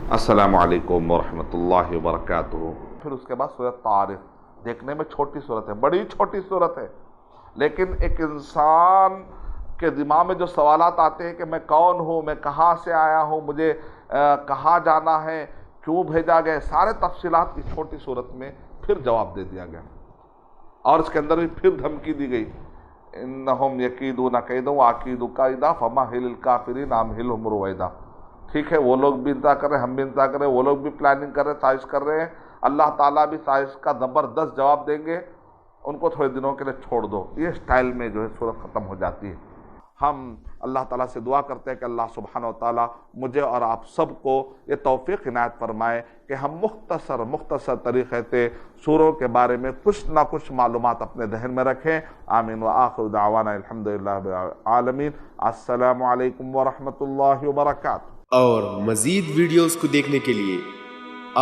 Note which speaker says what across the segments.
Speaker 1: अस्सलामु अलैकुम वरहमतुल्लाहि वबरकातुहू। फिर उसके बाद सूरत तारिक, देखने में छोटी सूरत है, बड़ी छोटी सूरत है, लेकिन एक इंसान के दिमाग में जो सवालात आते हैं कि मैं कौन हूँ, मैं कहाँ से आया हूँ, मुझे कहाँ जाना है, क्यों भेजा गया, सारे तफसीलात इस छोटी सूरत में फिर जवाब दे दिया गया। और इसके अंदर भी फिर धमकी दी गई, इन्नहुम यकीदूना कैदा व अकीदू कैदा फमहिल काफिरीन अमहिलहुम रुवैदा। ठीक है, वो लोग भी इंतजार कर रहे हैं, हम भी इंतजार कर रहे हैं, वो लोग भी प्लानिंग कर रहे हैं, साजिश कर रहे हैं, अल्लाह ताला भी साजिश का ज़बरदस्त जवाब देंगे, उनको थोड़े दिनों के लिए छोड़ दो। ये स्टाइल में जो है सूरत ख़त्म हो जाती है। हम अल्लाह ताला से दुआ करते हैं कि अल्लाह सुब्हानहू व तआला मुझे और आप सबको ये तौफीक इनायत फरमाए कि हम मुख्तसर तरीक़े से सूरों के बारे में कुछ ना कुछ मालूमात अपने जहन में रखें। आमीन व आखिर दावाना अल्हम्दुलिल्लाहि रब्बिल आलमीन। अस्सलामु अलैकुम व रहमतुल्लाहि व बरकातुहू।
Speaker 2: और मज़ीद वीडियोस को देखने के लिए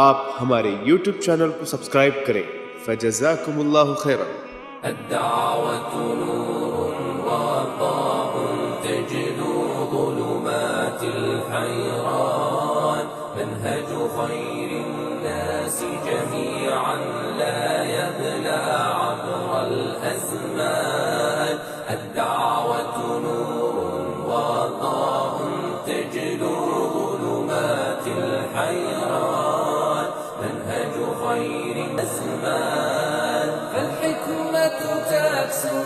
Speaker 2: आप हमारे YouTube चैनल को सब्सक्राइब करें। फजज़ाकुमुल्लाहु खैरन।
Speaker 3: الدعوة نور وضاء تجلو ظلمات الحيران منهج خير الناس جميعا لا يبلى عبر الأزمان. الدعوة نور وضاء تجلو ظلمات الحيران منهج خير الأزمان. فالحكمة تكسو